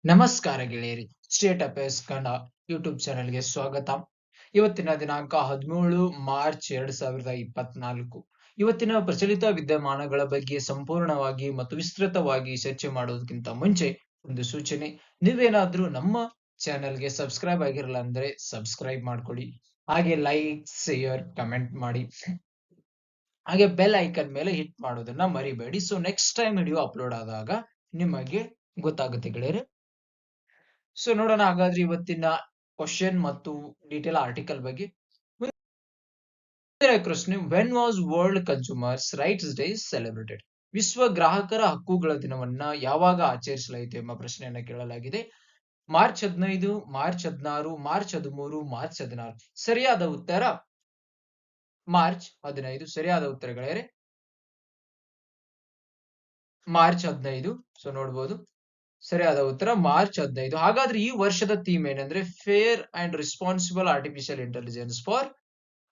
ನಮಸ್ಕಾರ ಗೆಳೆಯರಿ, state affairs Kannada YouTube ಚಾನೆಲ್ಗೆ ಸ್ವಾಗತ. ಇವತ್ತಿನ ದಿನಾಂಕ 17 ಮಾರ್ಚ್ 2024. ಇವತ್ತಿನ ಪ್ರಚಲಿತ ವಿದ್ಯಮಾನಗಳ ಬಗ್ಗೆ ಸಂಪೂರ್ಣವಾಗಿ ಮತ್ತು ವಿಸ್ತೃತವಾಗಿ ಚರ್ಚೆ ಮಾಡೋದಕ್ಕಿಂತ ಮುಂಚೆ ಒಂದು ಸೂಚನೆ. ನೀವೇನಾದ್ರೂ ನಮ್ಮ ಚಾನೆಲ್ಗೆ ಸಬ್ಸ್ಕ್ರೈಬ್ ಆಗಿರಲ್ಲ ಅಂದ್ರೆ ಸಬ್ಸ್ಕ್ರೈಬ್ ಮಾಡ್ಕೊಳ್ಳಿ. ಹಾಗೆ ಲೈಕ್, ಶೇರ್, ಕಮೆಂಟ್ ಮಾಡಿ. ಹಾಗೆ ಬೆಲ್ ಐಕನ್ ಮೇಲೆ ಹಿಟ್ ಮಾಡೋದನ್ನ ಮರಿಬೇಡಿ. So next time video upload ಆದಾಗ ನಿಮಗೆ ಗೊತ್ತಾಗುತ್ತೆ ಗೆಳೆಯರೆ. ಸೊ ನೋಡೋಣ ಹಾಗಾದ್ರೆ ಇವತ್ತಿನ ಕ್ವಶನ್ ಮತ್ತು ಡೀಟೇಲ್ ಆರ್ಟಿಕಲ್ ಬಗ್ಗೆ. ಪ್ರಶ್ನೆ, when was world consumers rights day celebrated? ವಿಶ್ವ ಗ್ರಾಹಕರ ಹಕ್ಕುಗಳ ದಿನವನ್ನ ಯಾವಾಗ ಆಚರಿಸಲಾಯಿತು ಎಂಬ ಪ್ರಶ್ನೆಯನ್ನ ಕೇಳಲಾಗಿದೆ. March 15, March 16, March 13, March 16. ಸರಿಯಾದ ಉತ್ತರ ಮಾರ್ಚ್ 15. ಸರಿಯಾದ ಉತ್ತರಗಳೇ ಮಾರ್ಚ್ 15. ಸೊ ನೋಡ್ಬೋದು, ಸರಿಯಾದ ಉತ್ತರ ಮಾರ್ಚ್ 15. ಹಾಗಾದ್ರೆ ಈ ವರ್ಷದ ಥೀಮ್ ಏನಂದ್ರೆ fair and responsible artificial intelligence for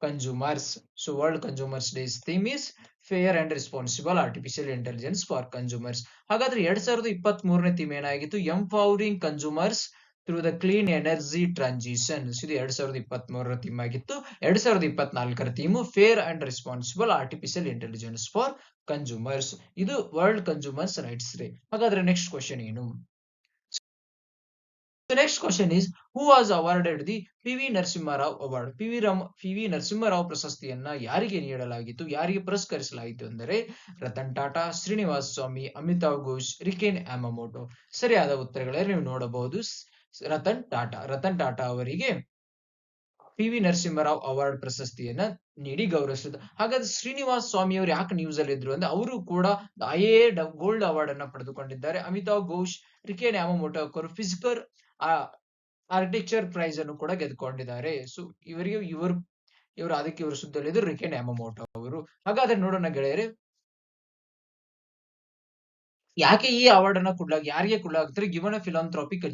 consumers. So world consumers day's theme is fair and responsible artificial intelligence for consumers. ಹಾಗಾದ್ರೆ 2023ನೇ ಥೀಮ್ ಏನಾಗಿತ್ತು? Empowering consumers through the clean energy transition. ಇದು 2023ರ ಥೀಮ್ ಆಗಿತ್ತು. 2024ರ theme fair and responsible artificial intelligence for consumers. ಇದು world consumers rights day. ಹಾಗಾದ್ರೆ next question ಏನು? The next question is, who was awarded the PV Narasimha Rao award? PV Narasimha Rao ಪ್ರಶಸ್ತಿಯನ್ನ ಯಾರಿಗೆ ನೀಡಲಾಗಿತ್ತು, ಯಾರಿಗೆ ಪುರಸ್ಕರಿಸಲಾಯಿತು ಅಂದರೆ ರತನ್ ಟಾಟಾ, ಶ್ರೀನಿವಾಸ್ ಸ್ವಾಮಿ, ಅಮಿತಾವ್ ಘೋಷ್, ರಿಕೆನ್ ಯಾಮಮೋಟೋ. ಸರಿಯಾದ ಉತ್ತರಗಳೇ ನೀವು ನೋಡಬಹುದು. ರತನ್ ಟಾಟಾ ಅವರಿಗೆ PV ನರಸಿಂಹರಾವ್ ಅವಾರ್ಡ್ ಪ್ರಶಸ್ತಿಯನ್ನ ನೀಡಿ ಗೌರವಿಸಿದ. ಹಾಗಾದ್ರೆ ಶ್ರೀನಿವಾಸ್ ಸ್ವಾಮಿ ಅವರು ಯಾಕೆ ನ್ಯೂಸ್ ಅಲ್ಲಿ ಇದ್ರು ಅಂದ್ರೆ ಅವರು ಕೂಡ IA ಗೋಲ್ಡ್ ಅವಾರ್ಡ್ ಅನ್ನ ಪಡೆದುಕೊಂಡಿದ್ದಾರೆ. ಅಮಿತಾವ್ ಘೋಷ್, ರಿಕೆನ್ ಯಾಮಮೋಟೋ ಅವರು ಫಿಸಿಕಲ್ ಆರ್ಕಿಟೆಕ್ಚರ್ ಪ್ರೈಸ್ ಅನ್ನು ಕೂಡ ಗೆದ್ದುಕೊಂಡಿದ್ದಾರೆ. ಸೊ ಇವರು ಅದಕ್ಕೆ ಇವರು ಸುದ್ದಲ್ಲಿದ್ರು ರಿಕೆನ್ ಯಾಮಮೋಟೋ ಅವರು. ಹಾಗಾದ್ರೆ ನೋಡೋಣ ಗೆಳೆಯರೆ, ಯಾಕೆ ಈ ಅವಾರ್ಡ್ ಅನ್ನ ಯಾರಿಗೆ ಕೊಡಲಾಗುತ್ತದೆ? ಗಿವನ್ ಫಿಲಾಂಥ್ರೋಪಿಕ್,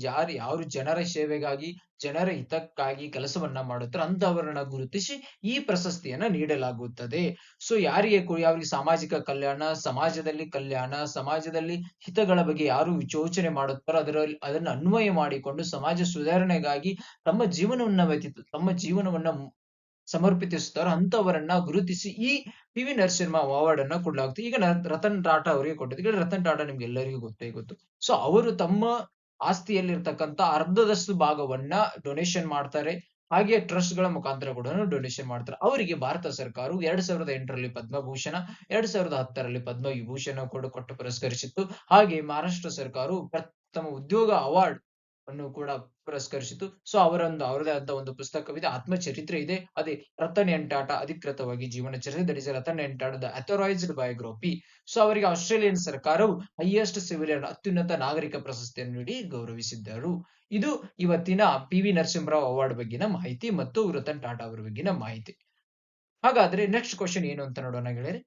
ಯಾರು ಜನರ ಸೇವೆಗಾಗಿ, ಜನರ ಹಿತಕ್ಕಾಗಿ ಕೆಲಸವನ್ನ ಮಾಡುತ್ತಾರೆ ಅಂತವರನ್ನ ಗುರುತಿಸಿ ಈ ಪ್ರಶಸ್ತಿಯನ್ನ ನೀಡಲಾಗುತ್ತದೆ. ಸೊ ಯಾರಿಗೆ ಸಾಮಾಜಿಕ ಕಲ್ಯಾಣ, ಸಮಾಜದಲ್ಲಿ ಹಿತಗಳ ಬಗ್ಗೆ ಯಾರು ಯೋಚನೆ ಮಾಡುತ್ತಾರೋ ಅದನ್ನು ಅನ್ವಯ ಮಾಡಿಕೊಂಡು ಸಮಾಜ ಸುಧಾರಣೆಗಾಗಿ ತಮ್ಮ ಜೀವನವನ್ನ ಸಮರ್ಪಿಸುತ್ತಾರೋ ಅಂತವರನ್ನ ಗುರುತಿಸಿ ಈ PV ನರಸಿಂಹ ಅವಾರ್ಡ್ ಅನ್ನ ಕೊಡಲಾಗುತ್ತೆ. ಈಗ ರತನ್ ಟಾಟಾ ಅವರಿಗೆ ಕೊಟ್ಟಿದ್ದು. ರತನ್ ಟಾಟಾ ನಿಮ್ಗೆ ಎಲ್ಲರಿಗೂ ಗೊತ್ತು. ಸೊ ಅವರು ತಮ್ಮ ಆಸ್ತಿಯಲ್ಲಿರ್ತಕ್ಕಂಥ ಅರ್ಧದಷ್ಟು ಭಾಗವನ್ನ ಡೊನೇಷನ್ ಮಾಡ್ತಾರೆ. ಹಾಗೆ ಟ್ರಸ್ಟ್ ಗಳ ಮುಖಾಂತರ ಕೂಡ ಡೊನೇಷನ್ ಮಾಡ್ತಾರೆ. ಅವರಿಗೆ ಭಾರತ ಸರ್ಕಾರವು 2008ರಲ್ಲಿ ಪದ್ಮಭೂಷಣ, 2010ರಲ್ಲಿ ಪದ್ಮವಿಭೂಷಣ ಕೊಟ್ಟು ಪುರಸ್ಕರಿಸಿತ್ತು. ಹಾಗೆ ಮಹಾರಾಷ್ಟ್ರ ಸರ್ಕಾರವು ಪ್ರಥಮ ಉದ್ಯೋಗ ಅವಾರ್ಡ್ ಅನ್ನು ಕೂಡ ಪುರಸ್ಕರಿಸಿತು. ಸೊ ಅವರದೇ ಆದ ಒಂದು ಪುಸ್ತಕವಿದೆ, ಆತ್ಮಚರಿತ್ರೆ ಇದೆ. ಅದೇ ರತನ್ ಎನ್ ಟಾಟಾ ಅಧಿಕೃತವಾಗಿ ಜೀವನ ಚರಿತ್ರೆ, that is Ratan N Tata the authorised biography. So ಅವರಿಗೆ ಆಸ್ಟ್ರೇಲಿಯನ್ ಸರ್ಕಾರವು ಹೈಯೆಸ್ಟ್ ಸಿವಿಲಿಯನ್, ಅತ್ಯುನ್ನತ ನಾಗರಿಕ ಪ್ರಶಸ್ತಿಯನ್ನು ನೀಡಿ ಗೌರವಿಸಿದ್ದರು. ಇದು ಇವತ್ತಿನ PV ನರಸಿಂಹರಾವ್ ಅವಾರ್ಡ್ ಬಗ್ಗಿನ ಮಾಹಿತಿ ಮತ್ತು ರತನ್ ಟಾಟಾ ಅವರ ಬಗ್ಗಿನ ಮಾಹಿತಿ. ಹಾಗಾದ್ರೆ ನೆಕ್ಸ್ಟ್ ಕ್ವಶನ್ ಏನು ಅಂತ ನೋಡೋಣ ಗೆಳೆಯರೆ.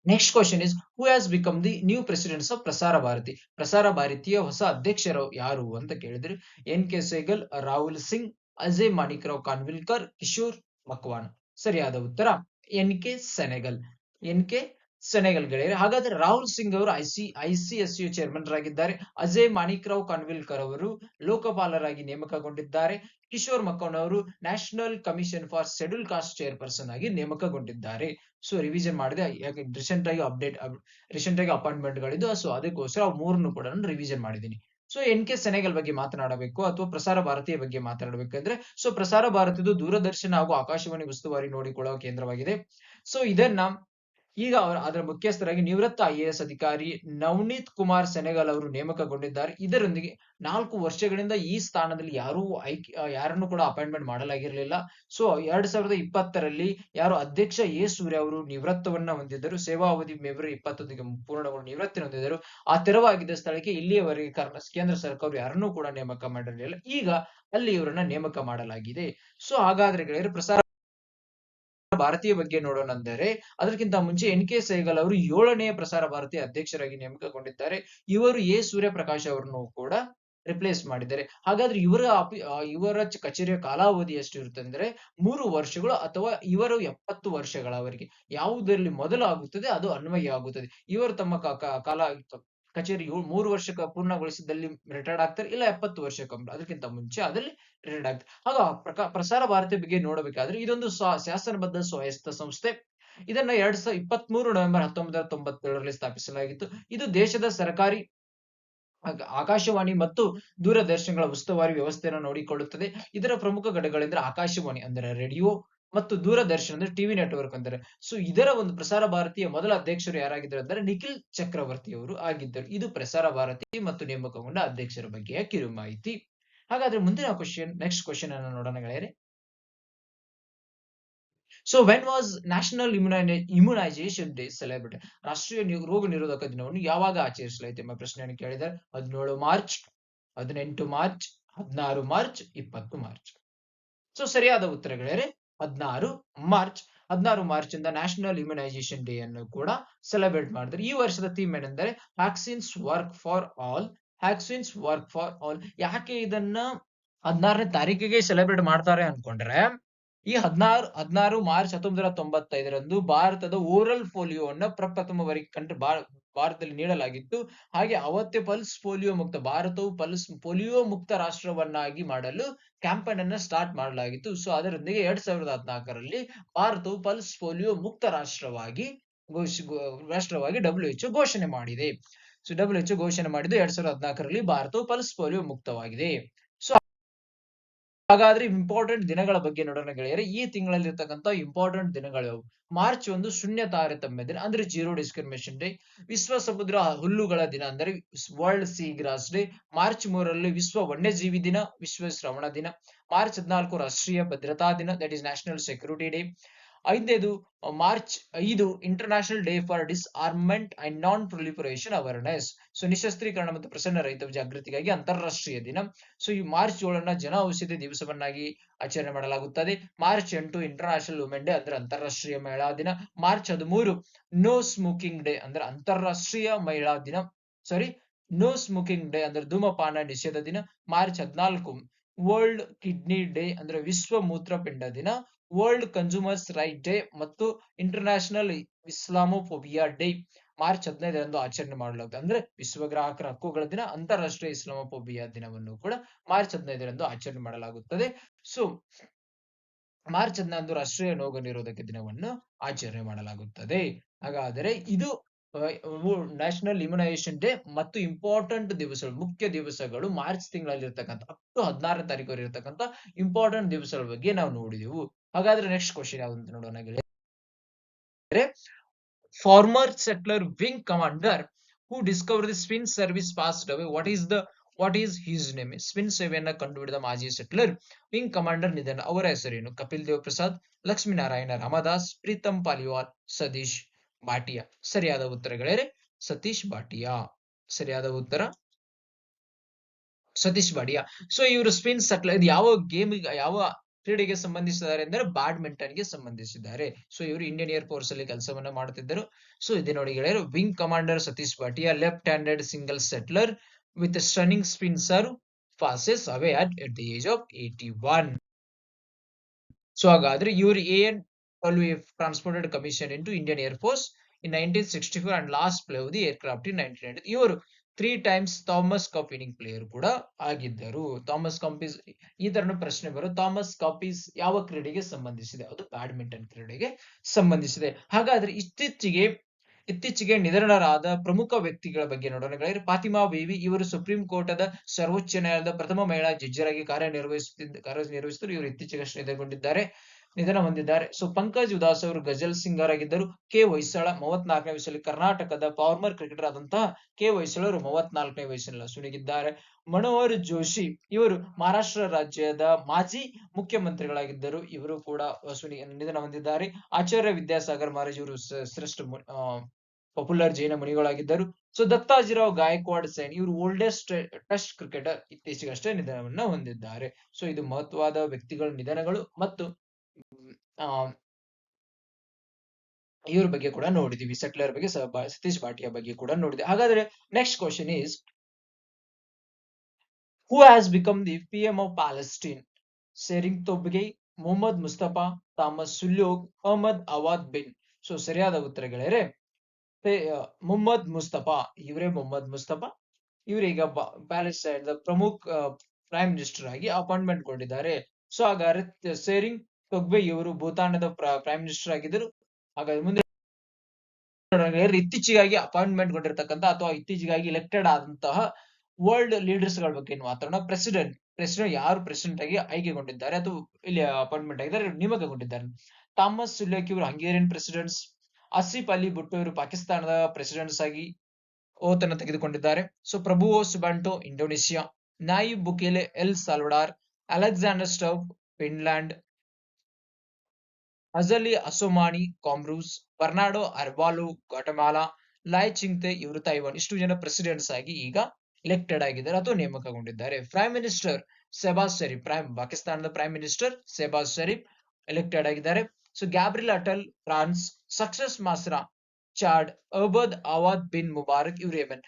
Next question is, who has become the new presidents of Prasar Bharati? ಪ್ರಸಾರ ಭಾರತಿಯ ಹೊಸ ಅಧ್ಯಕ್ಷರು ಯಾರು ಅಂತ ಕೇಳಿದ್ರೆ NK ಸೆಹಗಲ್, ರಾಹುಲ್ ಸಿಂಗ್, ಅಜಯ್ ಮಾಣಿಕ್ರಾವ್ ಕಾನ್ವಿಲ್ಕರ್, ಕಿಶೋರ್ ಮಕ್ವಾನ್. ಸರಿಯಾದ ಉತ್ತರ NK ಸೆನೆಗಲ್ ಗೆಳೆಯರೆ. ಹಾಗಾದ್ರೆ ರಾಹುಲ್ ಸಿಂಗ್ ಅವರು ICSU ಚೇರ್ಮನ್ ರಾಗಿದ್ದಾರೆ. ಅಜಯ್ ಮಾಣಿಕ್ರಾವ್ ಕಾನ್ವಿಲ್ಕರ್ ಅವರು ಲೋಕಪಾಲರಾಗಿ ನೇಮಕಗೊಂಡಿದ್ದಾರೆ. ಕಿಶೋರ್ ಮಕ್ವಾನ್ ಅವರು national commission for schedule caste chairperson ಆಗಿ ನೇಮಕಗೊಂಡಿದ್ದಾರೆ. ಸೊ ರಿವಿಷನ್ ಮಾಡಿದೆ, ಯಾಕೆ ರೀಸೆಂಟ್ ಆಗಿ ಅಪಾಯಿಂಟ್ಮೆಂಟ್ ಗಳಿದ್ದು. ಸೊ ಅದಕ್ಕೋಸ್ಕರ ಮೂರನ್ನು ಕೂಡ ನಾನು ರಿವಿಷನ್ ಮಾಡಿದ್ದೀನಿ. ಸೊ NK ಸೆನೆಗಲ್ ಬಗ್ಗೆ ಮಾತನಾಡಬೇಕು ಅಥವಾ ಪ್ರಸಾರ ಭಾರತಿಯ ಬಗ್ಗೆ ಮಾತನಾಡಬೇಕಂದ್ರೆ, ಸೊ ಪ್ರಸಾರ ಭಾರತದ ದೂರದರ್ಶನ ಹಾಗೂ ಆಕಾಶವಾಣಿ ಉಸ್ತುವಾರಿ ನೋಡಿಕೊಳ್ಳುವ ಕೇಂದ್ರವಾಗಿದೆ. ಸೊ ಇದನ್ನ ಈಗ ಅದರ ಮುಖ್ಯಸ್ಥರಾಗಿ ನಿವೃತ್ತ IAS ಅಧಿಕಾರಿ ನವನೀತ್ ಕುಮಾರ್ ಸೆನೆಗಲ್ ಅವರು ನೇಮಕಗೊಂಡಿದ್ದಾರೆ. ಇದರೊಂದಿಗೆ 4 ವರ್ಷಗಳಿಂದ ಈ ಸ್ಥಾನದಲ್ಲಿ ಯಾರನ್ನು ಕೂಡ ಅಪಾಯಿಂಟ್ಮೆಂಟ್ ಮಾಡಲಾಗಿರಲಿಲ್ಲ. ಸೊ 2020ರಲ್ಲಿ ಯಾರು ಅಧ್ಯಕ್ಷ ಸೂರ್ಯ ಅವರು ನಿವೃತ್ತವನ್ನ ಹೊಂದಿದ್ದರು. ಸೇವಾ ಅವಧಿ ಫೆಬ್ರವರಿ 21ಗೆ ಪೂರ್ಣಗೊಂಡು ನಿವೃತ್ತಿ ಹೊಂದಿದ್ದರು. ಆ ತೆರವಾಗಿದ್ದ ಸ್ಥಳಕ್ಕೆ ಇಲ್ಲಿಯವರೆಗೆ ಕೇಂದ್ರ ಸರ್ಕಾರ ಯಾರನ್ನೂ ಕೂಡ ನೇಮಕ ಮಾಡಿರಲಿಲ್ಲ. ಈಗ ಅಲ್ಲಿ ಇವರನ್ನ ನೇಮಕ ಮಾಡಲಾಗಿದೆ. ಸೊ ಹಾಗಾದ್ರೆ ಗೆಳೆಯರು, ಪ್ರಸಾರ ಭಾರತೀಯ ಬಗ್ಗೆ ನೋಡೋಣ ಅಂದರೆ ಅದಕ್ಕಿಂತ ಮುಂಚೆ NK ಸೆಹಗಲ್ ಅವರು 7ನೇ ಪ್ರಸಾರ ಭಾರತೀಯ ಅಧ್ಯಕ್ಷರಾಗಿ ನೇಮಕಗೊಂಡಿದ್ದಾರೆ. ಇವರು ಸೂರ್ಯಪ್ರಕಾಶ್ ಅವರನ್ನು ಕೂಡ ರಿಪ್ಲೇಸ್ ಮಾಡಿದ್ದಾರೆ. ಹಾಗಾದ್ರೆ ಇವರ ಕಚೇರಿಯ ಕಾಲಾವಧಿ ಎಷ್ಟು ಇರುತ್ತೆ ಅಂದ್ರೆ 3 ವರ್ಷಗಳು ಅಥವಾ ಇವರು 70 ವರ್ಷಗಳವರೆಗೆ ಯಾವುದರಲ್ಲಿ ಮೊದಲು ಆಗುತ್ತದೆ ಅದು ಅನ್ವಯ ಆಗುತ್ತದೆ. ಇವರು ತಮ್ಮ ಕಚೇರಿ 3 ವರ್ಷಕ್ಕೆ ಪೂರ್ಣಗೊಳಿಸಿದಲ್ಲಿ ರಿಟೈರ್ಡ್ ಆಗ್ತಾರೆ, ಇಲ್ಲ 70 ವರ್ಷಕ್ಕೆ ಅದಕ್ಕಿಂತ ಮುಂಚೆ ಅದಲ್ಲಿ ರಿಟೈರ್ಡ್ ಆಗ್ತಾರೆ. ಆಗ ಪ್ರಸಾರ ಭಾರತಿ ಬಗ್ಗೆ ನೋಡಬೇಕಾದ್ರೆ ಇದೊಂದು ಶಾಸನಬದ್ಧ ಸ್ವಾಯತ್ತ ಸಂಸ್ಥೆ. ಇದನ್ನ 2023 ನವೆಂಬರ್ 1997ರಲ್ಲಿ ಸ್ಥಾಪಿಸಲಾಗಿತ್ತು. ಇದು ದೇಶದ ಸರ್ಕಾರಿ ಆಕಾಶವಾಣಿ ಮತ್ತು ದೂರದರ್ಶನಗಳ ಉಸ್ತುವಾರಿ ವ್ಯವಸ್ಥೆಯನ್ನು ನೋಡಿಕೊಳ್ಳುತ್ತದೆ. ಇದರ ಪ್ರಮುಖ ಘಟಕಗಳೆಂದರೆ ಆಕಾಶವಾಣಿ ಅಂದರೆ ರೇಡಿಯೋ ಮತ್ತು ದೂರದರ್ಶನ ಅಂದ್ರೆ ಟಿವಿ ನೆಟ್ವರ್ಕ್ ಅಂದರೆ. ಸೊ ಇದರ ಒಂದು ಪ್ರಸಾರ ಭಾರತಿಯ ಮೊದಲ ಅಧ್ಯಕ್ಷರು ಯಾರಾಗಿದ್ದರು ಅಂದರೆ ನಿಖಿಲ್ ಚಕ್ರವರ್ತಿ ಅವರು ಆಗಿದ್ದರು. ಇದು ಪ್ರಸಾರ ಭಾರತಿ ಮತ್ತು ನೇಮಕಗೊಂಡ ಅಧ್ಯಕ್ಷರ ಬಗ್ಗೆಯ ಕಿರು ಮಾಹಿತಿ. ಹಾಗಾದ್ರೆ ಮುಂದಿನ ನೆಕ್ಸ್ಟ್ ಕ್ವಶನ್ ಅನ್ನು ನೋಡೋಣ ಗೆಳೆಯರೆ. So when was national immunisation day celebrated? ರಾಷ್ಟ್ರೀಯ ರೋಗ ನಿರೋಧಕ ದಿನವನ್ನು ಯಾವಾಗ ಆಚರಿಸಲಾಯಿತು ಎಂಬ ಪ್ರಶ್ನೆಯನ್ನು ಕೇಳಿದ್ದಾರೆ. 17 March, 18 March, 16 March, 20 March. So ಸರಿಯಾದ ಉತ್ತರಗಳೇ 16 ಮಾರ್ಚ್. 16 ಮಾರ್ಚ್ ಇಂದ ನ್ಯಾಷನಲ್ ಇಮ್ಯುನೈಸೇಷನ್ ಡೇ ಅನ್ನು ಕೂಡ ಸೆಲೆಬ್ರೇಟ್ ಮಾಡಿದ್ರೆ. ಈ ವರ್ಷದ ಥೀಮ್ ಏನೆಂದರೆ vaccines work for all. Vaccines work for all. ಯಾಕೆ ಇದನ್ನ 16ನೇ ತಾರೀಕಿಗೆ ಸೆಲೆಬ್ರೇಟ್ ಮಾಡ್ತಾರೆ ಅನ್ಕೊಂಡ್ರೆ, ಈ 16 ಮಾರ್ಚ್ 1995ರಂದು ಭಾರತದ ಓರಲ್ ಪೋಲಿಯೋವನ್ನು ಪ್ರಪ್ರಥಮ ಬಾರಿಗೆ ಭಾರತದಲ್ಲಿ ನೀಡಲಾಗಿತ್ತು. ಹಾಗೆ ಅವತ್ತೇ ಪಲ್ಸ್ ಪೋಲಿಯೋ ಮುಕ್ತ ಭಾರತವು ಪೋಲಿಯೋ ಮುಕ್ತ ರಾಷ್ಟ್ರವನ್ನಾಗಿ ಮಾಡಲು ಕ್ಯಾಂಪೇನ್ ಅನ್ನ ಸ್ಟಾರ್ಟ್ ಮಾಡಲಾಗಿತ್ತು. ಸೊ ಅದರೊಂದಿಗೆ 2014ರಲ್ಲಿ ಭಾರತವು ಪಲ್ಸ್ ಪೋಲಿಯೋ ಮುಕ್ತ ರಾಷ್ಟ್ರವಾಗಿ WHO ಘೋಷಣೆ ಮಾಡಿದೆ. ಸೊ WHO ಘೋಷಣೆ ಮಾಡಿದ್ದು 2014ರಲ್ಲಿ ಭಾರತವು ಪಲ್ಸ್ ಪೋಲಿಯೋ ಮುಕ್ತವಾಗಿದೆ. ಹಾಗಾದ್ರೆ ಇಂಪಾರ್ಟೆಂಟ್ ದಿನಗಳ ಬಗ್ಗೆ ನೋಡೋಣ ಗೆಳೆಯರೆ. ಈ ತಿಂಗಳಲ್ಲಿ ಇರ್ತಕ್ಕಂಥ ಇಂಪಾರ್ಟೆಂಟ್ ದಿನಗಳು ಯಾವು? ಮಾರ್ಚ್ 1 ಶೂನ್ಯ ತಾರತಮ್ಯ ದಿನ ಅಂದ್ರೆ ಜೀರೋ ಡಿಸ್ಕ್ರಿಮಿನೇಷನ್ ಡೇ. ವಿಶ್ವ ಸಮುದ್ರ ಹುಲ್ಲುಗಳ ದಿನ ಅಂದರೆ world seagrass day. March 3ರಲ್ಲಿ ವಿಶ್ವ ವನ್ಯಜೀವಿ ದಿನ, ವಿಶ್ವ ಶ್ರವಣ ದಿನ. ಮಾರ್ಚ್ 14 ರಾಷ್ಟ್ರೀಯ ಭದ್ರತಾ ದಿನ, that is national security day. 5ನೇದು March 5 international day for disarmament and non proliferation awareness. So ನಿಶಸ್ತ್ರೀಕರಣ ಮತ್ತು ಪ್ರಸನ್ನ ರಹಿತ ಜಾಗೃತಿಗಾಗಿ ಅಂತಾರಾಷ್ಟ್ರೀಯ ದಿನ. ಸೊ ಈ ಮಾರ್ಚ್ 7ನ್ನ ಜನ ಔಷಧಿ ದಿವಸವನ್ನಾಗಿ ಆಚರಣೆ ಮಾಡಲಾಗುತ್ತದೆ. ಮಾರ್ಚ್ 8 ಇಂಟರ್ನ್ಯಾಷನಲ್ ವುಮೆನ್ ಡೇ ಅಂದ್ರೆ ಅಂತಾರಾಷ್ಟ್ರೀಯ ಮಹಿಳಾ ದಿನ. ಮಾರ್ಚ್ 13 ನೋ ಸ್ಮೋಕಿಂಗ್ ಡೇ ಅಂದ್ರೆ ಅಂತಾರಾಷ್ಟ್ರೀಯ ಮಹಿಳಾ ದಿನ. ನೋ ಸ್ಮೋಕಿಂಗ್ ಡೇ ಅಂದ್ರೆ ಧೂಮಪಾನ ನಿಷೇಧ ದಿನ. ಮಾರ್ಚ್ 14 ವರ್ಲ್ಡ್ ಕಿಡ್ನಿ ಡೇ ಅಂದ್ರೆ ವಿಶ್ವ ಮೂತ್ರಪಿಂಡ ದಿನ. ವರ್ಲ್ಡ್ ಕನ್ಸ್ಯೂಮರ್ಸ್ ರೈಟ್ ಡೇ ಮತ್ತು ಇಂಟರ್ನ್ಯಾಷನಲ್ ಇಸ್ಲಾಮೋಫೋಬಿಯಾ ಡೇ ಮಾರ್ಚ್ 15ರಂದು ಆಚರಣೆ ಮಾಡಲಾಗುತ್ತದೆ. ಅಂದ್ರೆ ವಿಶ್ವ ಗ್ರಾಹಕರ ಹಕ್ಕುಗಳ ದಿನ, ಅಂತಾರಾಷ್ಟ್ರೀಯ ಇಸ್ಲಾಮೋಫೋಬಿಯಾ ದಿನವನ್ನು ಕೂಡ ಮಾರ್ಚ್ 15ರಂದು ಆಚರಣೆ ಮಾಡಲಾಗುತ್ತದೆ. ಸೊ ಮಾರ್ಚ್ 11 ರಾಷ್ಟ್ರೀಯ ರೋಗ ನಿರೋಧಕ ದಿನವನ್ನು ಆಚರಣೆ ಮಾಡಲಾಗುತ್ತದೆ. ಹಾಗಾದರೆ ಇದು ನ್ಯಾಷನಲ್ ಇಮ್ಯುನೈಸೇಷನ್ ಡೇ ಮತ್ತು ಇಂಪಾರ್ಟೆಂಟ್ ದಿವಸಗಳು, ಮುಖ್ಯ ದಿವಸಗಳು ಮಾರ್ಚ್ ತಿಂಗಳಲ್ಲಿ ಇರ್ತಕ್ಕಂಥ ಅಪ್ ಟು 16ನೇ ತಾರೀಕು ಇರತಕ್ಕಂಥ ಇಂಪಾರ್ಟೆಂಟ್ ದಿವಸಗಳ ಬಗ್ಗೆ ನಾವು ನೋಡಿದೆವು. ಹಾಗಾದ್ರೆ ನೆಕ್ಸ್ಟ್ ಕ್ವಶನ್ ಯಾವುದು ಅಂತ ನೋಡೋಣ ಗೆಳೆಯರೆ. Former shuttler wing commander who discover the spin service passed away. What is his name? Spin ಸೇವೆಯನ್ನ ಕಂಡುಹಿಡಿದ ಮಾಜಿ ಸೆಟ್ಲರ್ ವಿಂಗ್ ಕಮಾಂಡರ್ ನಿಧನ. ಅವರ ಹೆಸರೇನು? ಕಪಿಲ್ ದೇವ್ ಪ್ರಸಾದ್, ಲಕ್ಷ್ಮೀನಾರಾಯಣ ರಾಮದಾಸ್, ಪ್ರೀತಮ್ ಪಾಲಿವಾಲ್, ಸತೀಶ್ ಭಾಟಿಯಾ. ಸರಿಯಾದ ಉತ್ತರಗಳೇ ಸತೀಶ್ ಭಾಟಿಯಾ. ಸರಿಯಾದ ಉತ್ತರ ಸತೀಶ್ ಭಾಟಿಯಾ. ಸೊ ಇವರು ಸ್ಪಿನ್ ಸೆಟ್ಲರ್ ಯಾವ ಯಾವ ಕ್ರೀಡೆಗೆ ಸಂಬಂಧಿಸಿದ್ದಾರೆ ಅಂದರೆ ಬ್ಯಾಡ್ಮಿಂಟನ್ ಗೆ ಸಂಬಂಧಿಸಿದ್ದಾರೆ. ಸೊ ಇವರು ಇಂಡಿಯನ್ ಏರ್ ಫೋರ್ಸ್ ಅಲ್ಲಿ ಕೆಲಸವನ್ನ ಮಾಡುತ್ತಿದ್ದರು. ಸೊ ಇದೆ ನೋಡಿ ಗೆಳೆಯರು, wing commander Satish Bhatia, left handed single shuttler with stunning spin serve, passes away at the age of 81. So ಹಾಗಾದ್ರೆ ಇವರು AN-12F transported commission into Indian Air Force in 1964 and last flew the aircraft in 1990. ಇವರು 3 times Thomas cup winning player ಕೂಡ ಆಗಿದ್ದರು. Thomas cup ಈ ತರನ ಪ್ರಶ್ನೆ ಬರೋ. Thomas cup ಯಾವ ಕ್ರೀಡೆಗೆ ಸಂಬಂಧಿಸಿದೆ? ಅದು ಬ್ಯಾಡ್ಮಿಂಟನ್ ಕ್ರೀಡೆಗೆ ಸಂಬಂಧಿಸಿದೆ. ಹಾಗಾದ್ರೆ ಇತ್ತೀಚೆಗೆ ನಿಧನರಾದ ಪ್ರಮುಖ ವ್ಯಕ್ತಿಗಳ ಬಗ್ಗೆ ನೋಡೋಣ. ಫಾತಿಮಾ ಬೇಬಿ, ಇವರು ಸುಪ್ರೀಂ ಕೋರ್ಟ್ ಸರ್ವೋಚ್ಚ ನ್ಯಾಯಾಲಯದ ಪ್ರಥಮ ಮಹಿಳಾ ಜಡ್ಜರಾಗಿ ಕಾರ್ಯನಿರ್ವಹಿಸುತ್ತಿದ್ದು ಇವರು ಇತ್ತೀಚೆಗಷ್ಟೇ ನಿಧನ ಹೊಂದಿದ್ದಾರೆ. ಸೊ ಪಂಕಜ್ ಉದಾಸ್ ಅವರು ಗಜಲ್ ಸಿಂಗರ್ ಆಗಿದ್ದರು. ಕೆ ಹೊಯ್ಸಳ 34ನೇ ವಯಸ್ಸಲ್ಲಿ ಕರ್ನಾಟಕದ ಫಾರ್ಮರ್ ಕ್ರಿಕೆಟರ್ ಆದಂತಹ ಕೆ ಹೊಯ್ಸಳರು 34ನೇ ವಯಸ್ಸಿನಲ್ಲಿ ಸುನಿಗಿದ್ದಾರೆ. ಮನೋಹರ್ ಜೋಶಿ, ಇವರು ಮಹಾರಾಷ್ಟ್ರ ರಾಜ್ಯದ ಮಾಜಿ ಮುಖ್ಯಮಂತ್ರಿಗಳಾಗಿದ್ದರು. ಇವರು ಕೂಡ ನಿಧನ ಹೊಂದಿದ್ದಾರೆ. ಆಚಾರ್ಯ ವಿದ್ಯಾಸಾಗರ್ ಮಹಾರಾಜ್, ಇವರು ಶ್ರೇಷ್ಠ ಪಾಪ್ಯುಲರ್ ಜೈನ ಮುನಿಗಳಾಗಿದ್ದರು. ಸೊ ದತ್ತಾಜಿರಾವ್ ಗಾಯಕ್ವಾಡ್ ಸೈನ್, ಇವರು ಓಲ್ಡೆಸ್ಟ್ ಟೆಸ್ಟ್ ಕ್ರಿಕೆಟರ್, ಇತ್ತೀಚೆಗಷ್ಟೇ ನಿಧನವನ್ನ ಹೊಂದಿದ್ದಾರೆ. ಸೊ ಇದು ಮಹತ್ವದ ವ್ಯಕ್ತಿಗಳ ನಿಧನಗಳು ಮತ್ತು ಇವ್ರ ಬಗ್ಗೆ ಕೂಡ ನೋಡಿದೀವಿ. ಸೆಟ್ಲರ್ ಬಗ್ಗೆ, ಸತೀಶ್ ಭಾಟಿಯಾ ಬಗ್ಗೆ ಕೂಡ ನೋಡಿದೆ. ಹಾಗಾದ್ರೆ next question is, who has become the PM ಆಫ್ Palestine? Tshering Tobgay, Mohammad Mustafa, Tamas Sulyok, Ahmed Awad bin. So ಸರಿಯಾದ ಉತ್ತರ ಗೆಳೆಯರೆ ಮೊಹಮ್ಮದ್ ಮುಸ್ತಫಾ ಇವರೇ ಮೊಹಮ್ಮದ್ ಮುಸ್ತಫಾ ಇವರೀಗ ಪ್ಯಾಲೆಸ್ಟೈನ್ ಪ್ರಮುಖ ಪ್ರೈಮ್ ಮಿನಿಸ್ಟರ್ ಆಗಿ ಅಪಾಯಿಂಟ್ಮೆಂಟ್ ಗೊಂಡಿದ್ದಾರೆ. ಸೊ ಹಾಗಾದ್ರೆ ಸೇರಿಂಗ್ ತೊಗ್ಬೆ ಇವರು ಭೂತಾನದ ಪ್ರೈಮ್ ಮಿನಿಸ್ಟರ್ ಆಗಿದ್ದರು. ಹಾಗಾದ್ರೆ ಮುಂದೆ ಇತ್ತೀಚೆಗಾಗಿ ಅಪಾಯಿಂಟ್ಮೆಂಟ್ ಗೊಂಡಿರ್ತಕ್ಕಂಥ ಅಥವಾ ಇತ್ತೀಚೆಗಾಗಿ ಎಲೆಕ್ಟೆಡ್ ಆದಂತಹ ವರ್ಲ್ಡ್ ಲೀಡರ್ಸ್ ಗಳ ಬಗ್ಗೆ ಮಾತಾಡೋಣ. ಪ್ರೆಸಿಡೆಂಟ್ ಯಾರು ಪ್ರೆಸಿಡೆಂಟ್ ಆಗಿ ಆಯ್ಕೆಗೊಂಡಿದ್ದಾರೆ ಅಥವಾ ಇಲ್ಲಿ ಅಪಾಯಿಂಟ್ಮೆಂಟ್ ಆಗಿದ್ದಾರೆ, ನೇಮಕಗೊಂಡಿದ್ದಾರೆ. ಥಾಮಸ್ ಸುಲ್ಯಕ್ ಇವರು ಹಂಗೇರಿಯನ್ ಪ್ರೆಸಿಡೆಂಟ್ಸ್. ಆಸಿಫ್ ಅಲಿ ಭುಟ್ಟೋ ಇವರು ಪಾಕಿಸ್ತಾನದ ಪ್ರೆಸಿಡೆಂಟ್ಸ್ ಆಗಿ ಓತನ್ನು ತೆಗೆದುಕೊಂಡಿದ್ದಾರೆ. So Prabowo Subianto Indonesia, Nayib Bukele El Salvador, Alexander Stubb Finland, Azali Assoumani Comoros, Bernardo Arevalo Guatemala, Lai Chingte ಇವರು ತೈವಾನ್. ಇಷ್ಟು ಜನ ಪ್ರೆಸಿಡೆಂಟ್ಸ್ ಆಗಿ ಈಗ ಎಲೆಕ್ಟೆಡ್ ಆಗಿದ್ದಾರೆ ಅಥವಾ ನೇಮಕಗೊಂಡಿದ್ದಾರೆ. ಪ್ರೈಮ್ ಮಿನಿಸ್ಟರ್ ಶೆಹಬಾಜ್ ಶರೀಫ್, ಪಾಕಿಸ್ತಾನದ prime minister Shehbaz Sharif elected ಆಗಿದ್ದಾರೆ. So Gabriel Attal France, Succes Masra Chad, Ahmed Awad bin Mubarak ಇವರು ಯೆಮೆನ್.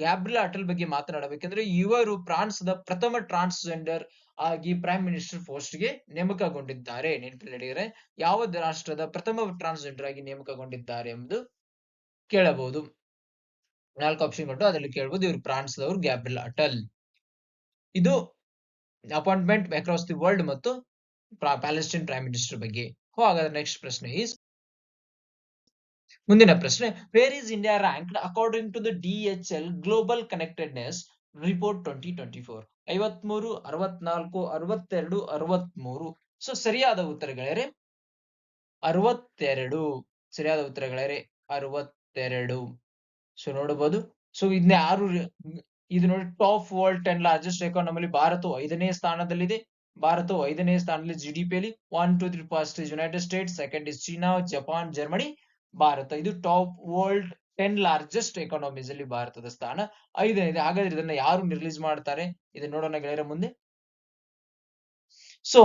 ಗ್ಯಾಬ್ರಿಲ್ ಅಟಲ್ ಬಗ್ಗೆ ಮಾತನಾಡಬೇಕೆಂದ್ರೆ ಇವರು ಫ್ರಾನ್ಸ್ದ ಪ್ರಥಮ ಟ್ರಾನ್ಸ್ಜೆಂಡರ್ ಆಗಿ ಪ್ರೈಮ್ ಮಿನಿಸ್ಟರ್ ಪೋಸ್ಟ್ ಗೆ ನೇಮಕಗೊಂಡಿದ್ದಾರೆ. ನೆನಪಿನಲ್ಲಿಟ್ಟರೆ ಯಾವ ರಾಷ್ಟ್ರದ ಪ್ರಥಮ ಟ್ರಾನ್ಸ್ಜೆಂಡರ್ ಆಗಿ ನೇಮಕಗೊಂಡಿದ್ದಾರೆ ಎಂಬುದು ಕೇಳಬಹುದು. 4 ಆಪ್ಷನ್ ಕೊಟ್ಟು ಅದರಲ್ಲಿ ಕೇಳಬಹುದು. ಇವರು ಫ್ರಾನ್ಸ್ದವರು ಗ್ಯಾಬ್ರಿಲ್ ಅಟಲ್. ಇದು ಅಪಾಯಿಂಟ್ಮೆಂಟ್ ಅಕ್ರಾಸ್ ದಿ ವರ್ಲ್ಡ್ ಮತ್ತು ಪ್ಯಾಲೆಸ್ಟೈನ್ ಪ್ರೈಮ್ ಮಿನಿಸ್ಟರ್ ಬಗ್ಗೆ. ಹಾಗಾದ್ರೆ ನೆಕ್ಸ್ಟ್ ಪ್ರಶ್ನೆ ಈಸ್, ಮುಂದಿನ ಪ್ರಶ್ನೆ, where is India ranked according to the DHL global connectedness report 2024? 53, 64, 62, 63. So ಸರಿಯಾದ ಉತ್ತರಗಳೇ 62. ಸರಿಯಾದ ಉತ್ತರಗಳೇ 62. ಸೊ ನೋಡಬಹುದು. ಸೊ ಇದನ್ನ ಯಾರು ಇದು ನೋಡಿ, ಟಾಪ್ ವರ್ಲ್ಡ್ 10 ಲಾರ್ಜೆಸ್ಟ್ ಎಕಾನಮಿ ಭಾರತವು 5ನೇ ಸ್ಥಾನದಲ್ಲಿದೆ. ಭಾರತವು 5ನೇ ಸ್ಥಾನದಲ್ಲಿ GDP ಅಲ್ಲಿ. 1, 2, 3 first is United States, second is China, Japan, Germany, Bharat. ಇದು ಟಾಪ್ ವರ್ಲ್ಡ್ 10 ಲಾರ್ಜೆಸ್ಟ್ ಎಕಾನಮೀಸ್ ಅಲ್ಲಿ ಭಾರತದ ಸ್ಥಾನ 5ನೇದು. ಹಾಗಾದ್ರೆ ಇದನ್ನ ಯಾರು ರಿಲೀಸ್ ಮಾಡ್ತಾರೆ ಇದನ್ನ ನೋಡೋಣ ಗೆಳೆಯರ ಮುಂದೆ. ಸೊ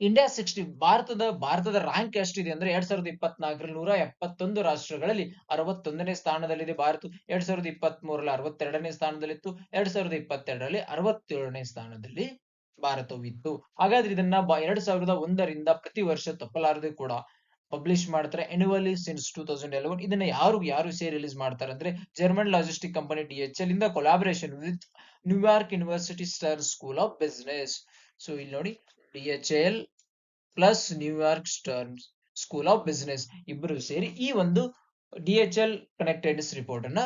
ಇಂಡಿಯಾ 60 ಭಾರತದ ರ್ಯಾಂಕ್ ಎಷ್ಟಿದೆ ಅಂದ್ರೆ 2024ರಲ್ಲಿ 171 ರಾಷ್ಟ್ರಗಳಲ್ಲಿ 61ನೇ ಸ್ಥಾನದಲ್ಲಿದೆ ಭಾರತ. 2023ರಲ್ಲಿ 62ನೇ ಸ್ಥಾನದಲ್ಲಿತ್ತು. 2022ರಲ್ಲಿ 67ನೇ ಸ್ಥಾನದಲ್ಲಿ ಭಾರತವಿತ್ತು. ಹಾಗಾದ್ರೆ ಇದನ್ನ 2001ರಿಂದ ಪ್ರತಿ ವರ್ಷ ತಪ್ಪಲಾರದೆ ಕೂಡ ಪಬ್ಲಿಷ್ ಮಾಡ್ತಾರೆ ಎನ್ಯುವಲಿ ಸಿನ್ಸ್ 2011. ಇದನ್ನ ಯಾರು ಸೇರಿ ರಿಲೀಸ್ ಮಾಡ್ತಾರೆ ಅಂದ್ರೆ ಜರ್ಮನ್ ಲಾಜಿಸ್ಟಿಕ್ ಕಂಪನಿ DHL ಇಂದ collaboration with New York university Stern school of business. So ಇಲ್ಲಿ ನೋಡಿ, DHL plus New York Stern school of business ಇಬ್ಬರು ಸೇರಿ ಈ ಒಂದು DHL ಕನೆಕ್ಟೆಡ್ನೆಸ್ ರಿಪೋರ್ಟ್ ಅನ್ನ,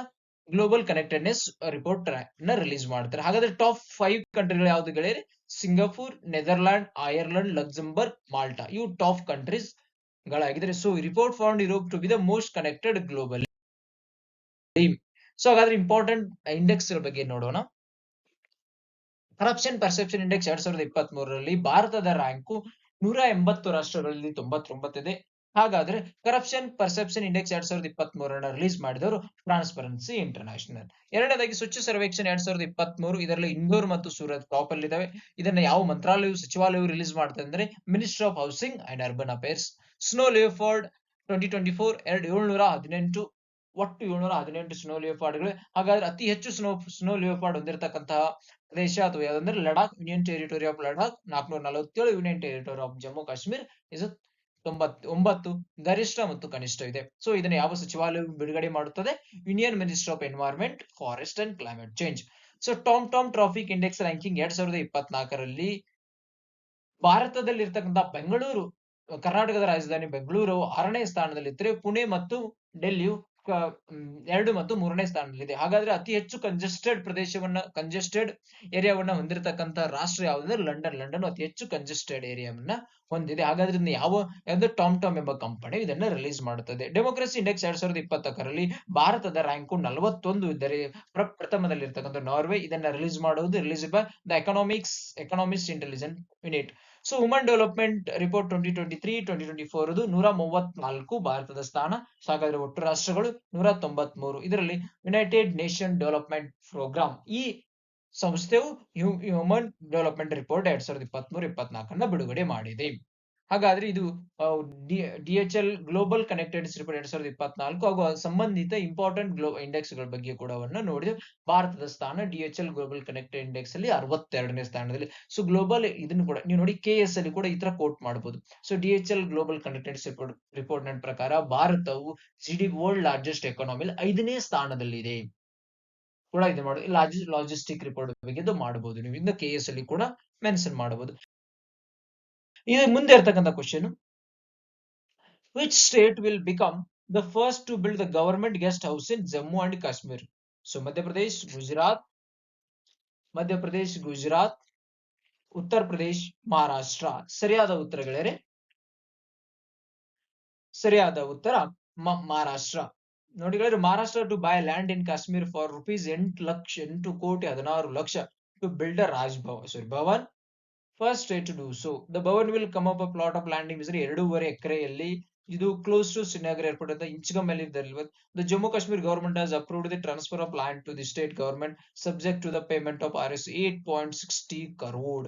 ಗ್ಲೋಬಲ್ ಕನೆಕ್ಟೆಡ್ನೆಸ್ ರಿಪೋರ್ಟ್ ನ ರಿಲೀಸ್ ಮಾಡ್ತಾರೆ. ಹಾಗಾದ್ರೆ ಟಾಪ್ 5 ಕಂಟ್ರಿಗಳು ಯಾವ್ದು ಗೆಳೆಯರೆ? Singapore, Netherland, Ireland, Luxembourg, Malta. ಇವು ಟಾಪ್ ಕಂಟ್ರೀಸ್ ಗಳಾಗಿದ್ದಾರೆ. So report found Europe to be the most connected globally. So ಹಾಗಾದ್ರೆ ಇಂಪಾರ್ಟೆಂಟ್ ಇಂಡೆಕ್ಸ್ ಬಗ್ಗೆ ನೋಡೋಣ. ಕರಪ್ಷನ್ ಪರ್ಸೆಪ್ಷನ್ ಇಂಡೆಕ್ಸ್ 2023ರಲ್ಲಿ ಭಾರತದ ರ್ಯಾಂಕು 180 ರಾಷ್ಟ್ರಗಳಲ್ಲಿ 99 ಇದೆ. ಹಾಗಾದ್ರೆ ಕರಪ್ಷನ್ ಪರ್ಸೆಪ್ಷನ್ ಇಂಡೆಕ್ಸ್ 2023 ರಿಲೀಸ್ ಮಾಡಿದವರು ಟ್ರಾನ್ಸ್ಪರೆನ್ಸಿ ಇಂಟರ್ನ್ಯಾಷನಲ್. ಎರಡನೇದಾಗಿ ಸ್ವಚ್ಛ ಸರ್ವೇಕ್ಷಣ್ 2023, ಇದರಲ್ಲಿ ಇಂದೋರ್ ಮತ್ತು ಸೂರತ್ ಟಾಪ್ ಅಲ್ಲಿ ಇದಾವೆ. ಇದನ್ನ ಯಾವ ಮಂತ್ರಾಲಯವು ಸಚಿವಾಲಯವು ರಿಲೀಸ್ ಮಾಡ್ತಾರೆ ಅಂದ್ರೆ ministry of housing and urban affairs. Snow leopard 2024 718, ಒಟ್ಟು 718 ಸ್ನೋ ಲಿಯೋಪಾರ್ಡ್ಗಳು. ಹಾಗಾದ್ರೆ ಅತಿ ಹೆಚ್ಚು ಸ್ನೋ ಲಿಯೋಪಾರ್ಡ್ ಹೊಂದಿರತಕ್ಕಂತಹ ಪ್ರದೇಶ ಅಥವಾ ಯಾವ್ದಂದ್ರೆ Ladakh, union territory of Ladakh 447, union territory of Jammu Kashmir is 99. ಗರಿಷ್ಠ ಮತ್ತು ಕನಿಷ್ಠ ಇದೆ. ಸೊ ಇದನ್ನ ಯಾವ ಸಚಿವಾಲಯವು ಬಿಡುಗಡೆ ಮಾಡುತ್ತದೆ? Union ministry of environment, forest and climate change. So Tom traffic index ranking 2024ರಲ್ಲಿ ಭಾರತದಲ್ಲಿ ಇರ್ತಕ್ಕಂಥ ಬೆಂಗಳೂರು, ಕರ್ನಾಟಕದ ರಾಜಧಾನಿ ಬೆಂಗಳೂರು 6ನೇ ಸ್ಥಾನದಲ್ಲಿದ್ದರೆ ಪುಣೆ ಮತ್ತು ಡೆಲ್ಲಿಯು 2 ಮತ್ತು 3ನೇ ಸ್ಥಾನದಲ್ಲಿದೆ. ಹಾಗಾದ್ರೆ ಅತಿ ಹೆಚ್ಚು ಕಂಜೆಸ್ಟೆಡ್ ಏರಿಯಾವನ್ನ ಹೊಂದಿರತಕ್ಕಂತ ರಾಷ್ಟ್ರ ಯಾವ್ದಂದ್ರೆ ಲಂಡನ್ ಅತಿ ಹೆಚ್ಚು ಕಂಜೆಸ್ಟೆಡ್ ಏರಿಯಾವನ್ನ ಹೊಂದಿದೆ. ಹಾಗಾದ್ರೆ ಯಾವ್ದು ಟಾಮ್ ಎಂಬ ಕಂಪನಿ ಇದನ್ನ ರಿಲೀಸ್ ಮಾಡುತ್ತದೆ. ಡೆಮೋಕ್ರಸಿ ಇಂಡೆಕ್ಸ್ 2021ರಲ್ಲಿ ಭಾರತದ ರ್ಯಾಂಕು 41 ಇದ್ದರೆ ಪ್ರಥಮದಲ್ಲಿರ್ತಕ್ಕಂಥ ನಾರ್ವೆ. ಇದನ್ನ release by the economist intelligence unit. So woman development report 2023-2024 134 ಭಾರತದ ಸ್ಥಾನ. ಹಾಗಾದ್ರೆ ಒಟ್ಟು ರಾಷ್ಟ್ರಗಳು 193. ಇದರಲ್ಲಿ ಯುನೈಟೆಡ್ ನೇಷನ್ ಡೆವಲಪ್ಮೆಂಟ್ ಪ್ರೋಗ್ರಾಮ್ ಈ ಸಂಸ್ಥೆಯು ಹ್ಯೂಮನ್ ಡೆವಲಪ್ಮೆಂಟ್ ರಿಪೋರ್ಟ್ 2023-24 ಬಿಡುಗಡೆ ಮಾಡಿದೆ. ಹಾಗಾದ್ರೆ ಇದು DHL ಗ್ಲೋಬಲ್ ಕನೆಕ್ಟೆಡ್ ರಿಪೋರ್ಟ್ 2024 ಹಾಗೂ ಸಂಬಂಧಿತ ಇಂಪಾರ್ಟೆಂಟ್ ಇಂಡೆಕ್ಸ್ ಗಳ ಬಗ್ಗೆ ಕೂಡ ನೋಡಿದ್ರೆ ಭಾರತದ ಸ್ಥಾನ DHL ಗ್ಲೋಬಲ್ ಕನೆಕ್ಟೆಡ್ ಇಂಡೆಕ್ಸ್ ಅಲ್ಲಿ 62ನೇ ಸ್ಥಾನದಲ್ಲಿ. ಸೊ ಗ್ಲೋಬಲ್ ಇದನ್ನು ಕೂಡ ನೀವು ನೋಡಿ KS ಅಲ್ಲಿ ಕೂಡ ಈ ತರ ಕೋಟ್ ಮಾಡಬಹುದು. So DHL global connected report ನ ಪ್ರಕಾರ ಭಾರತವು ವರ್ಲ್ಡ್ ಲಾರ್ಜೆಸ್ಟ್ ಎಕಾನಮಿ 5ನೇ ಸ್ಥಾನದಲ್ಲಿದೆ ಕೂಡ ಇದು ಮಾಡಿ ಲಾಜಿಸ್ಟಿಕ್ ರಿಪೋರ್ಟ್ ಬಗ್ಗೆ ಇದು ಮಾಡಬಹುದು. ನೀವು ಇಂದ KS ಅಲ್ಲಿ ಕೂಡ ಮೆನ್ಷನ್ ಮಾಡಬಹುದು. ಇದು ಮುಂದೆ ಇರ್ತಕ್ಕಂಥ question, which state will become the first to build the government guest house in Jammu and Kashmir? So Madhya Pradesh, Gujarat, Uttar Pradesh, Maharashtra. ಸರಿಯಾದ ಉತ್ತರಗಳೇ ಸರಿಯಾದ ಉತ್ತರ ಮಹಾರಾಷ್ಟ್ರ. ನೋಡಿ Maharashtra to buy land in Kashmir for rupees 8,16,00,000 to build a bhavan. First state to do so. The bhavan will come up a plot of land in 2.5 ಎಕರೆಯಲ್ಲಿ. ಇದು close to Srinagar airport ಅಂತ ಇಂಚಗಮ್ ಅಲ್ಲಿ the Jammu Kashmir government has approved the transfer of land to the state government subject to the payment of Rs 8.60 crore.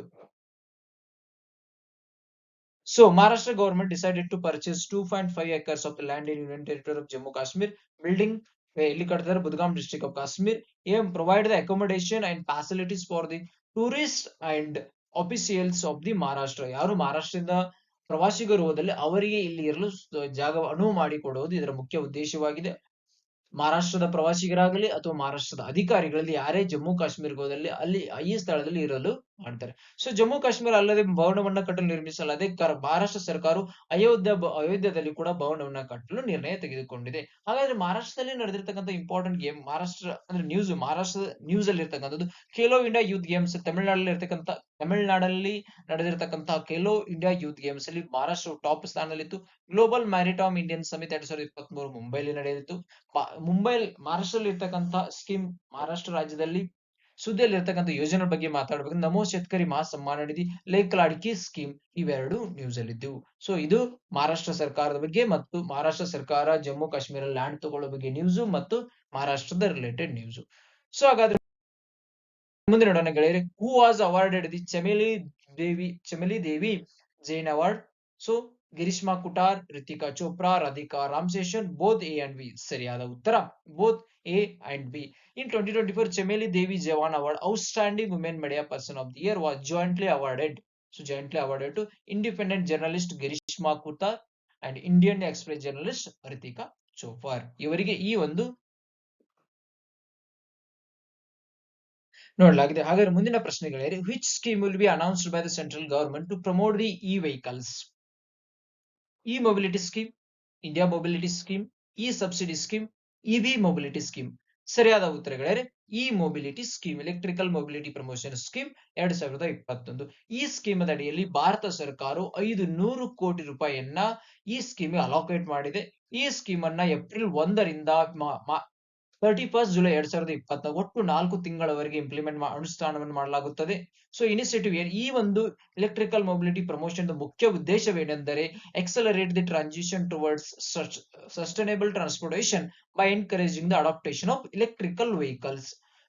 So Maharashtra government decided to purchase 2.5 acres of the land in Union Territory of Jammu Kashmir, building Budgam district of Kashmir. Aim provide the accommodation and facilities for the tourists and officials of the Maharashtra. ಯಾರು ಮಹಾರಾಷ್ಟ್ರದಿಂದ ಪ್ರವಾಸಿಗರು ಹೋದಲ್ಲಿ ಅವರಿಗೆ ಇಲ್ಲಿ ಇರಲು ಜಾಗ ಅನುವು ಮಾಡಿಕೊಡುವುದು ಇದರ ಮುಖ್ಯ ಉದ್ದೇಶವಾಗಿದೆ. ಮಹಾರಾಷ್ಟ್ರದ ಪ್ರವಾಸಿಗರಾಗಲಿ ಅಥವಾ ಮಹಾರಾಷ್ಟ್ರದ ಅಧಿಕಾರಿಗಳಲ್ಲಿ ಯಾರೇ ಜಮ್ಮು ಕಾಶ್ಮೀರಕ್ಕೆ ಹೋದಲ್ಲಿ ಅಲ್ಲಿ ಈ ಸ್ಥಳದಲ್ಲಿ ಇರಲು ಮಾಡ್ತಾರೆ. ಸೊ ಜಮ್ಮು ಕಾಶ್ಮೀರ ಅಲ್ಲದೆ ಭವನವನ್ನ ಕಟ್ಟಲು ನಿರ್ಮಿಸಲಾಗಿದೆ. ಮಹಾರಾಷ್ಟ್ರ ಸರ್ಕಾರವು ಅಯೋಧ್ಯದಲ್ಲಿ ಕೂಡ ಭವನವನ್ನ ಕಟ್ಟಲು ನಿರ್ಣಯ ತೆಗೆದುಕೊಂಡಿದೆ. ಹಾಗಾದ್ರೆ ಮಹಾರಾಷ್ಟ್ರದಲ್ಲಿ ನಡೆದಿರ್ತಕ್ಕಂಥ ಇಂಪಾರ್ಟೆಂಟ್ ಗೇಮ್, ಮಹಾರಾಷ್ಟ್ರ ಅಂದ್ರೆ ಮಹಾರಾಷ್ಟ್ರದ ನ್ಯೂಸ್ ಅಲ್ಲಿ ಇರ್ತಕ್ಕಂಥದ್ದು ಖೇಲೋ ಇಂಡಿಯಾ ಯೂತ್ ಗೇಮ್ಸ್. ತಮಿಳುನಾಡಲ್ಲಿ ನಡೆದಿರ್ತಕ್ಕಂತಹ ಖೇಲೋ ಇಂಡಿಯಾ ಯೂತ್ ಗೇಮ್ಸ್ ಅಲ್ಲಿ ಮಹಾರಾಷ್ಟ್ರ ಟಾಪ್ ಸ್ಥಾನದಲ್ಲಿತ್ತು. ಗ್ಲೋಬಲ್ ಮ್ಯಾರಿಟೈಮ್ ಇಂಡಿಯನ್ ಸಮಿಟ್ 2023 ಮುಂಬೈಲಿ ನಡೆಯಿತು. ಮಹಾರಾಷ್ಟ್ರದಲ್ಲಿ ಇರ್ತಕ್ಕಂಥ ಸ್ಕೀಮ್, ಮಹಾರಾಷ್ಟ್ರ ರಾಜ್ಯದಲ್ಲಿ ಸುದ್ದಿಯಲ್ಲಿ ಇರ್ತಕ್ಕಂಥ ಯೋಜನೆ ಬಗ್ಗೆ ಮಾತಾಡಬೇಕು. ನಮೋ ಶೇತಕರಿ ಮಹಾ ಸಮ್ಮಾನ ನಿಧಿ, ಲೇಕ್ ಲಾಡ್ಕಿ ಸ್ಕೀಮ್ ಇವೆರಡು ನ್ಯೂಸ್ ಅಲ್ಲಿ ಇದ್ದವು. ಸೊ ಇದು ಮಹಾರಾಷ್ಟ್ರ ಸರ್ಕಾರದ ಬಗ್ಗೆ ಮತ್ತು ಮಹಾರಾಷ್ಟ್ರ ಸರ್ಕಾರ ಜಮ್ಮು ಕಾಶ್ಮೀರ ಲ್ಯಾಂಡ್ ತಗೊಳ್ಳೋ ಬಗ್ಗೆ ನ್ಯೂಸ್ ಮತ್ತು ಮಹಾರಾಷ್ಟ್ರದ ರಿಲೇಟೆಡ್ ನ್ಯೂಸ್. ಸೊ ಹಾಗಾದ್ರೆ ಮುಂದೆ ನೋಡೋಣ ಗೆಳೆಯರೆ, who was awarded the Chameli Devi Jain award? So Girishma Kutar, Ritika Chopra, Radhika Ramaseshan, both A and B. ಸರಿಯಾದ ಉತ್ತರ both A and B. In 2024 Chameli Devi Jawan Award Outstanding Women Media Person of the Year was jointly awarded to independent journalist Girishma Kutar and Indian Express journalist Ritika Chopra. ಇವರಿಗೆ ಈ ಒಂದು ನೋಡಲಾಗಿದೆ. ಹಾಗಾದ್ರೆ ಮುಂದಿನ ಪ್ರಶ್ನೆಗಳೇ, which scheme will be announced by the central government to promote the e-vehicles? E-mobility scheme, India mobility scheme, e-subsidy scheme, EV mobility scheme. ಸರಿಯಾದ ಉತ್ತರಗಳೇ E mobility scheme, electrical mobility promotion scheme 2021. ಈ scheme ಅಡಿಯಲ್ಲಿ ಭಾರತ ಸರ್ಕಾರವು 500 ಕೋಟಿ ರೂಪಾಯಿಯನ್ನ ಈ scheme allocate ಮಾಡಿದೆ. ಈ ಸ್ಕೀಮ್ ಅನ್ನ ಏಪ್ರಿಲ್ 1ರಿಂದ 31 ಜುಲೈ 2024 ಒಟ್ಟು 4 ತಿಂಗಳವರೆಗೆ ಅನುಷ್ಠಾನವನ್ನು ಮಾಡಲಾಗುತ್ತದೆ. ಸೊ ಇನಿಷಿಯೇಟಿವ್ ಈ ಒಂದು ಎಲೆಕ್ಟ್ರಿಕಲ್ ಮೊಬಿಲಿಟಿ ಪ್ರಮೋಷನ್ ಮುಖ್ಯ ಉದ್ದೇಶವೇನೆಂದರೆ accelerate the transition towards sustainable transportation by encouraging the adoption of electrical vehicles.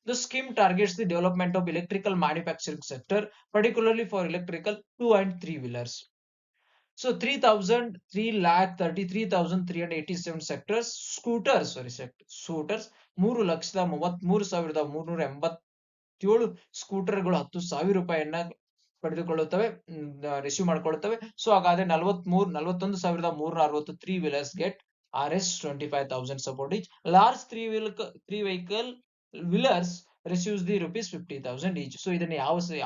The scheme targets the development of electrical manufacturing sector, particularly for electrical 2 and 3 wheelers. So 3,33,387 sectors, scooters 3,33,387 ಸ್ಕೂಟರ್ಗಳು 10,000 ರೂಪಾಯಿಯನ್ನ ಪಡೆದುಕೊಳ್ಳುತ್ತವೆ, receive ಮಾಡಿಕೊಳ್ಳುತ್ತವೆ. So ಹಾಗಾದ್ರೆ 41,360 3 wheelers get Rs 25,000 support each. Large 3 vehicle wheelers receives the rupees 50,000 each. So ಇದನ್ನ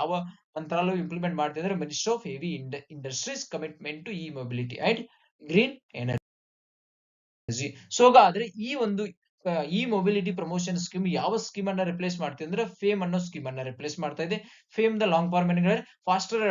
ಯಾವ ಮಂತ್ರಾಲಯ implement ಮಾಡ್ತಿದ್ರೆ ministry of heavy industries commitment to e mobility and green energy. So ಹಾಗಾದ್ರೆ ಈ ಒಂದು e mobility promotion scheme ಯಾವ scheme ಅನ್ನ replace ಮಾಡ್ತಿದೆ ಅಂದ್ರೆ ಫೇಮ್ ಅನ್ನೋ ಸ್ಕೀಮ್ ಅನ್ನ ರಿಪ್ಲೇಸ್ ಮಾಡ್ತಾ ಇದೆ. FAME the long form faster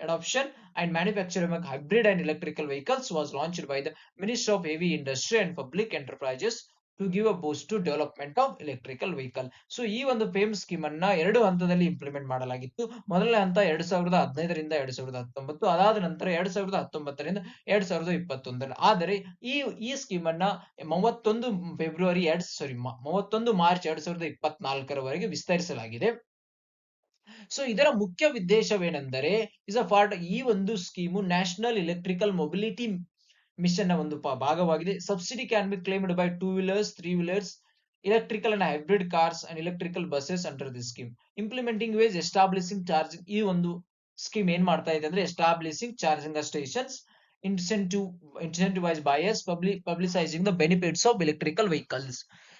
adoption and manufacturing of hybrid and electrical vehicles was launched by the Ministry of Heavy Industry and Public Enterprises to give a boost to development of electrical vehicle. So ಈ ಒಂದು fame scheme ಅನ್ನ 2 ಹಂತದಲ್ಲಿ implement ಮಾಡಲಾಗಿತ್ತು. ಮೊದಲನೇ ಹಂತ 2015ರಿಂದ 2019, ಅದಾದ ನಂತರ 2019ರಿಂದ 2021. ಆದರೆ ಈ ಸ್ಕೀಮ್ ಅನ್ನ 31 ಮಾರ್ಚ್ 2024 ವರೆಗೆ ವಿಸ್ತರಿಸಲಾಗಿದೆ. ಸೊ ಇದರ ಮುಖ್ಯ ಉದ್ದೇಶವೇನೆಂದರೆ ಇಸ್ ಅ ಪಾರ್ಟ್ ಈ ಒಂದು scheme national electrical mobility mission ನ ಒಂದು ಭಾಗವಾಗಿದೆ. Subsidy can be claimed by 2 wheelers, 3 wheelers, electrical and hybrid cars and electrical buses under this scheme. Implementing ways establishing charging ಈ ಒಂದು ಸ್ಕೀಮ್ ಏನ್ ಮಾಡ್ತಾ ಇದೆ ಅಂದ್ರೆ establishing charging stations, incentivize buyers, publicizing the benefits of electrical vehicles.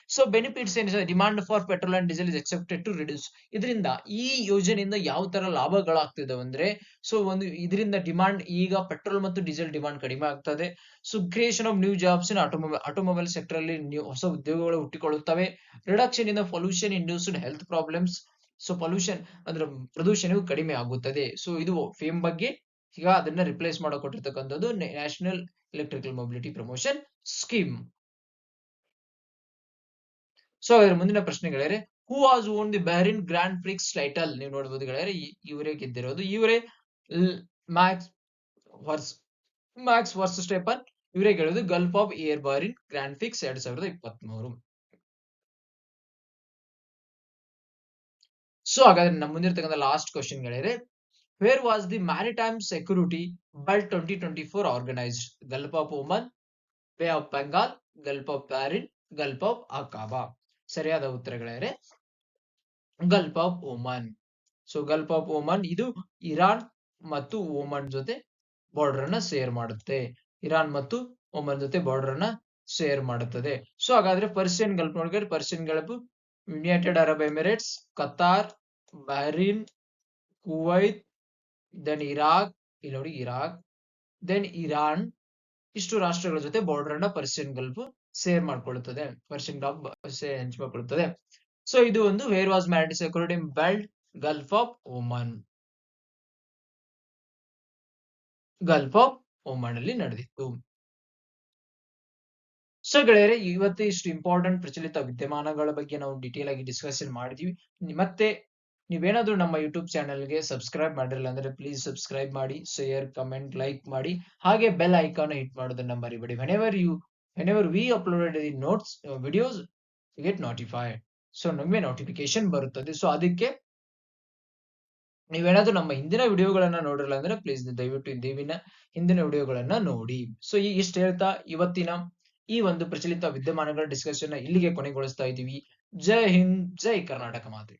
So benefits ಏನಿದೆ, demand for petrol and diesel is excepted to reduce. ಇದರಿಂದ ಈ ಯೋಜನೆಯಿಂದ ಯಾವ ತರ ಲಾಭಗಳಾಗ್ತಿದಾವೆ ಅಂದ್ರೆ, ಸೊ ಒಂದು ಇದರಿಂದ ಡಿಮಾಂಡ್, ಈಗ ಪೆಟ್ರೋಲ್ ಮತ್ತು ಡೀಸೆಲ್ ಡಿಮಾಂಡ್ ಕಡಿಮೆ ಆಗ್ತದೆ. So creation of new jobs in automobile sector ಅಲ್ಲಿ ಹೊಸ ಉದ್ಯೋಗಗಳು ಹುಟ್ಟಿಕೊಳ್ಳುತ್ತವೆ. Reduction in the pollution induced health problems. So pollution ಅಂದ್ರೆ ಪ್ರದೂಷಣವು ಕಡಿಮೆ ಆಗುತ್ತದೆ. ಸೊ ಇದು ಫೇಮ್ ಬಗ್ಗೆ. ಈಗ ಅದನ್ನ ರಿಪ್ಲೇಸ್ ಮಾಡಕ್ ಕೊಟ್ಟಿರ್ತಕ್ಕಂಥದ್ದು national electrical mobility promotion scheme. So ಅದರ ಮುಂದಿನ ಪ್ರಶ್ನೆ ಗೆಳೆಯರೆ, who was own the Bahrain grand prix title? ನೀವು ನೋಡಬಹುದು ಗೆಳೆಯರೆ, ಇವರೇ ಗೆದ್ದಿರೋದು. ಇವರೇ ಮ್ಯಾಕ್ಸ್ ವರ್ಸ್ ಸ್ಟೆಪನ್ ಇವರೇ ಗೆಲ್ಲೋದು Gulf of Air Bahrain grand prix 2023. So ಹಾಗಾದ್ರೆ ನಮ್ಮ ಮುಂದಿರ್ತಕ್ಕಂಥ ಲಾಸ್ಟ್ ಕ್ವಶನ್ ಗೆಳೆಯರೆ, where was the maritime security belt 2024 organised? Gulf of Oman, bay of Bengal, Gulf of Bahrain, Gulf of Aqaba. ಸರಿಯಾದ ಉತ್ತರಗಳೇ Gulf of Oman. So Gulf of Oman ಇದು Iran ಮತ್ತು Oman ಜೊತೆ border ಅನ್ನ ಶೇರ್ ಮಾಡುತ್ತೆ. Iran ಮತ್ತು Oman ಜೊತೆ border ಅನ್ನ ಶೇರ್ ಮಾಡುತ್ತದೆ. ಸೊ ಹಾಗಾದ್ರೆ ಪರ್ಷಿಯನ್ ಗಲ್ಫ್ ನೋಡಿದ್ರೆ, Persian Gulf United Arab Emirates, Qatar, Bahrain, Kuwait, then Iraq, ಇಲ್ಲಿ ನೋಡಿ ಇರಾಕ್, ದೆನ್ ಇರಾನ್, ಇಷ್ಟು ರಾಷ್ಟ್ರಗಳ ಜೊತೆ ಬಾರ್ಡರ್ ಅನ್ನ ಪರ್ಷಿಯನ್ ಗಲ್ಫ್ ಶೇರ್ ಮಾಡ್ಕೊಳ್ಳುತ್ತದೆ, ಪರ್ಷಿಯನ್ ಗಲ್ಫ್ ಹಂಚಿಕೊಳ್ಳುತ್ತದೆ. ಸೊ ಇದು ಒಂದು where was maritime security belt Gulf of Oman, Gulf of Oman ಅಲ್ಲಿ ನಡೆದಿತ್ತು. ಸೊ ಗೆಳೆಯರೆ, ಇವತ್ತು ಇಷ್ಟು ಇಂಪಾರ್ಟೆಂಟ್ ಪ್ರಚಲಿತ ವಿದ್ಯಮಾನಗಳ ಬಗ್ಗೆ ನಾವು ಡಿಟೇಲ್ ಆಗಿ ಡಿಸ್ಕಷನ್ ಮಾಡಿದೀವಿ. ಮತ್ತೆ ನೀವೇನಾದ್ರೂ ನಮ್ಮ ಯೂಟ್ಯೂಬ್ ಚಾನೆಲ್ಗೆ ಸಬ್ಸ್ಕ್ರೈಬ್ ಮಾಡಿರಲ್ಲ ಅಂದ್ರೆ ಪ್ಲೀಸ್ ಸಬ್ಸ್ಕ್ರೈಬ್ ಮಾಡಿ, ಶೇರ್, ಕಮೆಂಟ್, ಲೈಕ್ ಮಾಡಿ, ಹಾಗೆ ಬೆಲ್ ಐಕಾನ್ ಹಿಟ್ ಮಾಡೋದನ್ನ ಮರಿಬೇಡಿ. whenever we uploaded the notes videos, you get notified. So ನಮಗೆ ನೋಟಿಫಿಕೇಶನ್ ಬರುತ್ತದೆ. ಸೊ ಅದಕ್ಕೆ ನೀವೇನಾದ್ರೂ ನಮ್ಮ ಹಿಂದಿನ ವಿಡಿಯೋಗಳನ್ನ ನೋಡಿರಲ್ಲ ಅಂದ್ರೆ ಪ್ಲೀಸ್ ದಯವಿಟ್ಟು ಹಿಂದಿನ ವಿಡಿಯೋಗಳನ್ನ ನೋಡಿ. ಸೊ ಇಷ್ಟು ಹೇಳ್ತಾ ಇವತ್ತಿನ ಈ ಒಂದು ಪ್ರಚಲಿತ ವಿದ್ಯಮಾನಗಳ ಡಿಸ್ಕಷನ್ ಇಲ್ಲಿಗೆ ಕೊನೆಗೊಳಿಸ್ತಾ ಇದ್ದೀವಿ. ಜೈ ಹಿಂದ್, ಜೈ ಕರ್ನಾಟಕ ಮಾತೆ.